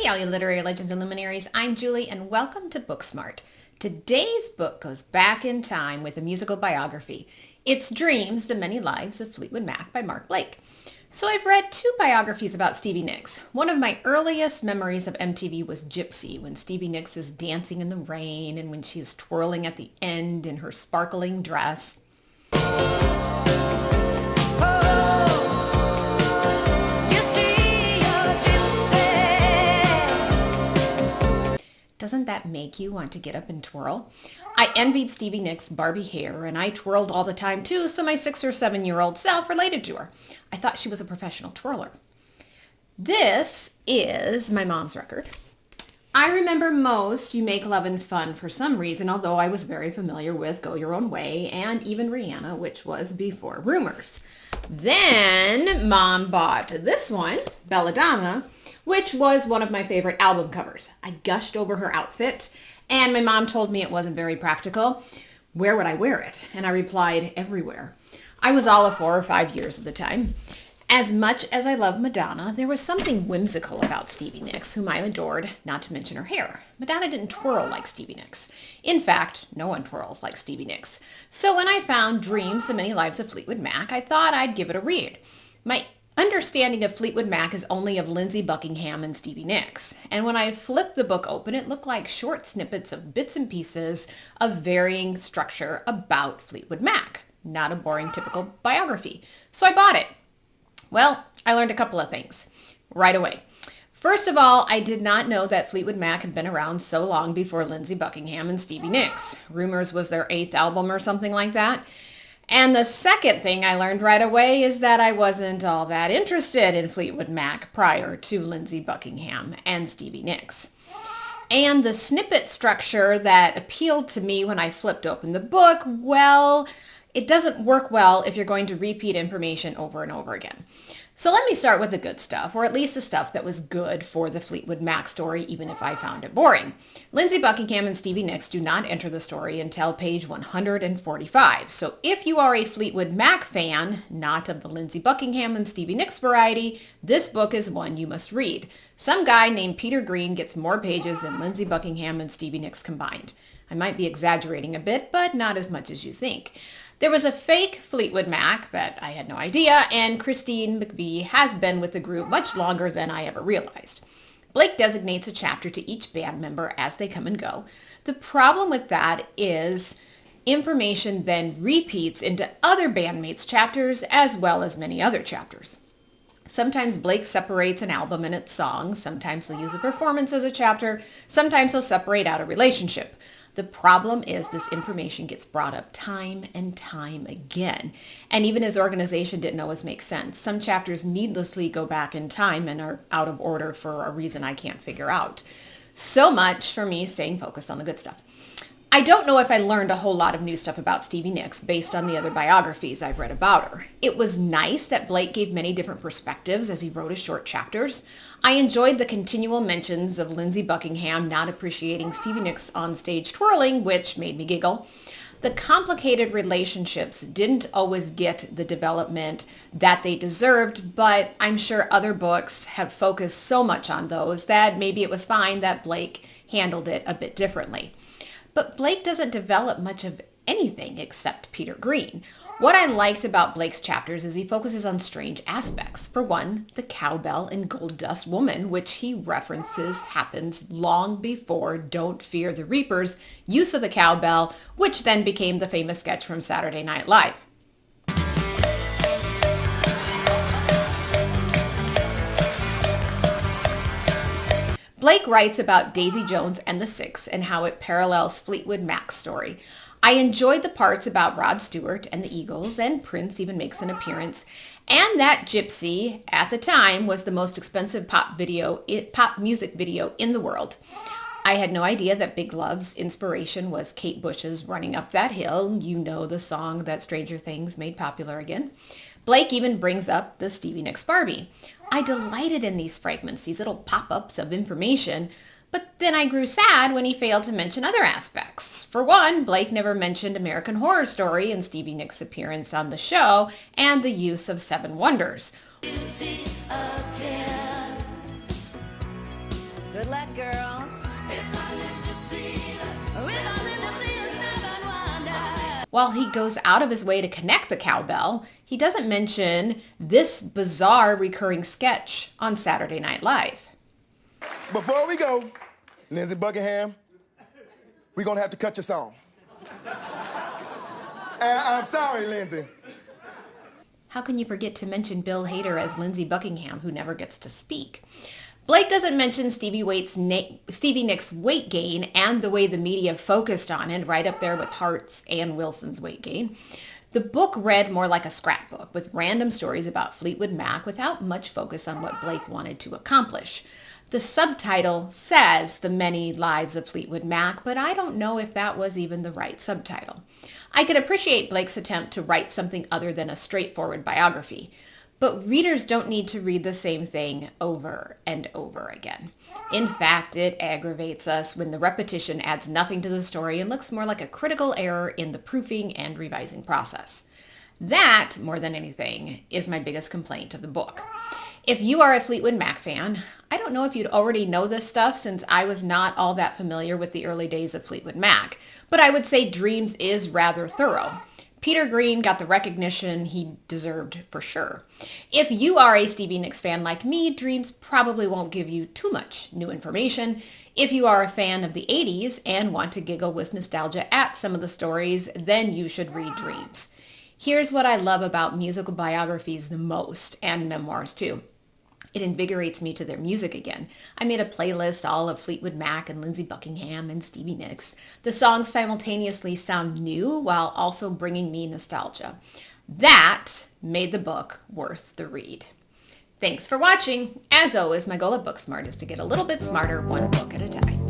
all you literary legends and luminaries. I'm Julie, and welcome to Booksmart. Today's book goes back in time with a musical biography. It's Dreams, The Many Lives of Fleetwood Mac by Mark Blake. So I've read two biographies about Stevie Nicks. One of my earliest memories of MTV was Gypsy, when Stevie Nicks is dancing in the rain and when she is twirling at the end in her sparkling dress. Doesn't that make you want to get up and twirl? I envied Stevie Nicks' Barbie hair, and I twirled all the time too, so my 6 or 7-year-old self related to her. I thought she was a professional twirler. This is my mom's record. I remember most You Make Love and Fun for some reason, although I was very familiar with Go Your Own Way and even Rihanna, which was before Rumors. Then Mom bought this one, Belladonna, which was one of my favorite album covers. I gushed over her outfit, and my mom told me it wasn't very practical. Where would I wear it? And I replied, everywhere. I was all of 4 or 5 years at the time. As much as I love Madonna, there was something whimsical about Stevie Nicks, whom I adored, not to mention her hair. Madonna didn't twirl like Stevie Nicks. In fact, no one twirls like Stevie Nicks. So when I found Dreams, The Many Lives of Fleetwood Mac, I thought I'd give it a read. My understanding of Fleetwood Mac is only of Lindsey, Buckingham, and Stevie Nicks. And when I flipped the book open, it looked like short snippets of bits and pieces of varying structure about Fleetwood Mac. Not a boring, typical biography. So I bought it. Well, I learned a couple of things right away. First of all, I did not know that Fleetwood Mac had been around so long before Lindsey Buckingham and Stevie Nicks. Rumors was their 8th album or something like that. And the second thing I learned right away is that I wasn't all that interested in Fleetwood Mac prior to Lindsey Buckingham and Stevie Nicks. And the snippet structure that appealed to me when I flipped open the book, well, it doesn't work well if you're going to repeat information over and over again. So let me start with the good stuff, or at least the stuff that was good for the Fleetwood Mac story, even if I found it boring. Lindsey Buckingham and Stevie Nicks do not enter the story until page 145. So if you are a Fleetwood Mac fan, not of the Lindsey Buckingham and Stevie Nicks variety, this book is one you must read. Some guy named Peter Green gets more pages than Lindsey Buckingham and Stevie Nicks combined. I might be exaggerating a bit, but not as much as you think. There was a fake Fleetwood Mac that I had no idea, and Christine McVie has been with the group much longer than I ever realized. Blake designates a chapter to each band member as they come and go. The problem with that is information then repeats into other bandmates' chapters as well as many other chapters. Sometimes Blake separates an album and its songs. Sometimes he'll use a performance as a chapter. Sometimes he'll separate out a relationship. The problem is this information gets brought up time and time again. And even his organization didn't always make sense. Some chapters needlessly go back in time and are out of order for a reason I can't figure out. So much for me staying focused on the good stuff. I don't know if I learned a whole lot of new stuff about Stevie Nicks based on the other biographies I've read about her. It was nice that Blake gave many different perspectives as he wrote his short chapters. I enjoyed the continual mentions of Lindsey Buckingham not appreciating Stevie Nicks on stage twirling, which made me giggle. The complicated relationships didn't always get the development that they deserved, but I'm sure other books have focused so much on those that maybe it was fine that Blake handled it a bit differently. But Blake doesn't develop much of anything except Peter Green. What I liked about Blake's chapters is he focuses on strange aspects. For one, the cowbell in Gold Dust Woman, which he references happens long before Don't Fear the Reaper's use of the cowbell, which then became the famous sketch from Saturday Night Live. Blake writes about Daisy Jones and the Six and how it parallels Fleetwood Mac's story. I enjoyed the parts about Rod Stewart and the Eagles, and Prince even makes an appearance, and that Gypsy, at the time, was the most expensive pop music video in the world. I had no idea that Big Love's inspiration was Kate Bush's Running Up That Hill. You know, the song that Stranger Things made popular again. Blake even brings up the Stevie Nicks Barbie. I delighted in these fragments, these little pop-ups of information, but then I grew sad when he failed to mention other aspects. For one, Blake never mentioned American Horror Story and Stevie Nicks' appearance on the show and the use of Seven Wonders. Good luck, girls. If I live to see the seven wonders. While he goes out of his way to connect the cowbell, he doesn't mention this bizarre recurring sketch on Saturday Night Live. Before we go, Lindsey Buckingham, we're going to have to cut your song. I'm sorry, Lindsey. How can you forget to mention Bill Hader as Lindsey Buckingham, who never gets to speak? Blake doesn't mention Stevie Nicks' weight gain and the way the media focused on it, right up there with Hart's and Wilson's weight gain. The book read more like a scrapbook with random stories about Fleetwood Mac without much focus on what Blake wanted to accomplish. The subtitle says The Many Lives of Fleetwood Mac, but I don't know if that was even the right subtitle. I could appreciate Blake's attempt to write something other than a straightforward biography, but readers don't need to read the same thing over and over again. In fact, it aggravates us when the repetition adds nothing to the story and looks more like a critical error in the proofing and revising process. That, more than anything, is my biggest complaint of the book. If you are a Fleetwood Mac fan, I don't know if you'd already know this stuff since I was not all that familiar with the early days of Fleetwood Mac, but I would say Dreams is rather thorough. Peter Green got the recognition he deserved for sure. If you are a Stevie Nicks fan like me, Dreams probably won't give you too much new information. If you are a fan of the 80s and want to giggle with nostalgia at some of the stories, then you should read Dreams. Here's what I love about musical biographies the most, and memoirs too. It invigorates me to their music again. I made a playlist all of Fleetwood Mac and Lindsey Buckingham and Stevie Nicks. The songs simultaneously sound new while also bringing me nostalgia. That made the book worth the read. Thanks for watching. As always, my goal at Booksmart is to get a little bit smarter, one book at a time.